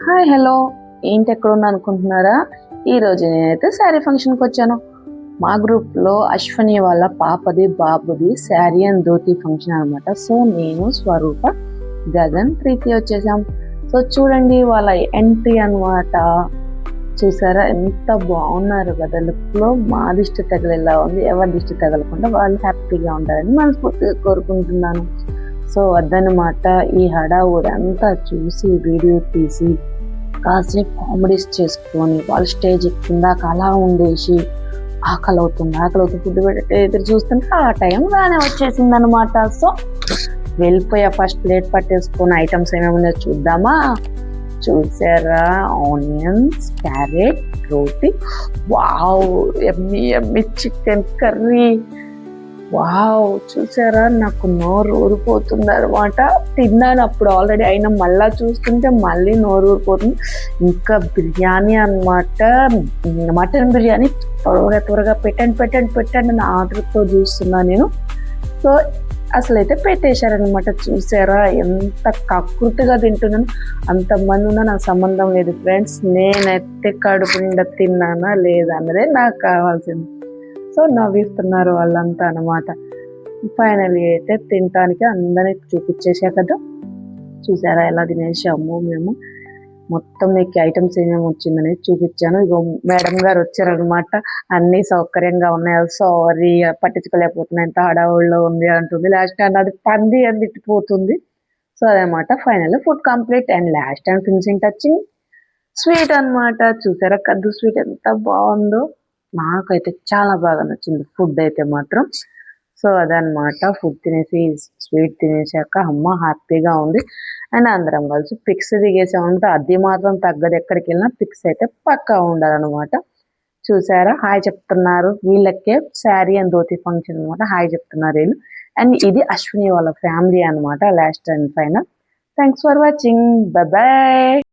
Hi hello, ఏంటి ఎక్కడ ఉన్నా అనుకుంటున్నారా? ఈరోజు నేనైతే శారీ ఫంక్షన్కి వచ్చాను. మా గ్రూప్లో అశ్వని వాళ్ళ పాపది బాబుది శారీ అండ్ ధోతి ఫంక్షన్ అనమాట. సో నేను స్వరూప గగన్ ప్రీతి వచ్చేసాం. సో చూడండి వాళ్ళ ఎంట్రీ అనమాట. చూసారా ఎంత బాగున్నారు కదా, లుక్లో మా దిష్టి తగిలేలా ఉంది. ఎవరి దిష్టి తగలకుండా వాళ్ళు హ్యాపీగా ఉంటారని మనస్ఫూర్తిగా కోరుకుంటున్నాను. సో అదనమాట, ఈ హడావుడి అంతా చూసి వీడియో తీసి కాసేపు కామెడీస్ చేసుకొని వాళ్ళు స్టేజ్ ఎక్కిందాక అలా ఉండేసి ఆకలి అవుతుంది ఫుడ్ పెట్టే ఎదురు చూస్తుంటే ఆ టైం రానే వచ్చేసింది అనమాట. సో వెళ్ళిపోయా, ఫస్ట్ ప్లేట్ పట్టేసుకొని ఐటమ్స్ ఏమేమి ఉన్నాయో చూద్దామా. చూసారా, ఆనియన్స్, క్యారెట్, రోటీ, వావ్ ఎమ్మి ఎమ్మి చికెన్ కర్రీ, వావ్ చూసారా, నాకు నోరు ఊరిపోతుంది అనమాట. తిన్నాను అప్పుడు ఆల్రెడీ, అయినా మళ్ళీ చూస్తుంటే మళ్ళీ నోరు ఊరిపోతుంది. ఇంకా బిర్యానీ అనమాట, మటన్ బిర్యానీ. త్వరగా పెట్టండి నా ఆర్డర్తో చూస్తున్నా నేను. సో అసలు అయితే పెట్టేశారనమాట. చూసారా ఎంత కకృతిగా తింటున్నాను. అంతమంది ఉన్నా నాకు సంబంధం లేదు ఫ్రెండ్స్, నేనైతే కడుపు నిండా తిన్నానా లేదా అన్నదే నాకు కావాల్సింది. సో నవ్విస్తున్నారు వాళ్ళంతా అనమాట. ఫైనల్లీ అయితే తినటానికి అందరికి చూపించేసా కదా. చూసారా ఎలా తినేసాము మేము. మొత్తం మీకు ఐటమ్స్ ఏమేమి వచ్చిందనేది చూపించాను. ఇగో మేడం గారు వచ్చారనమాట. అన్నీ సౌకర్యంగా ఉన్నాయి, సారీ పట్టించుకోలేకపోతున్నా, ఎంత హడావుల్లో ఉంది అంటుంది. లాస్ట్ అన్నది పంది అని తిట్టిపోతుంది. సో అదనమాట, final food complete and last and finishing touching sweet అనమాట. చూసారా కద్దు స్వీట్ ఎంత బాగుందో, నాకైతే చాలా బాగా నచ్చింది ఫుడ్ అయితే మాత్రం. సో అదనమాట, ఫుడ్ తినేసి స్వీట్ తినేసాక అమ్మ హ్యాపీగా ఉంది. అండ్ అందరం కలిసి పిక్స్ దిగేసామంటే అది మాత్రం తగ్గదు, ఎక్కడికి వెళ్ళినా పిక్స్ అయితే పక్కా ఉండాలన్నమాట. చూసారా హాయ్ చెప్తున్నారు, వీళ్ళకే శారీ అండ్ ధోతి ఫంక్షన్ అనమాట. హాయ్ చెప్తున్నారు వీళ్ళు. అండ్ ఇది అశ్విని వాళ్ళ ఫ్యామిలీ అనమాట, last and final. Thanks for watching, bye.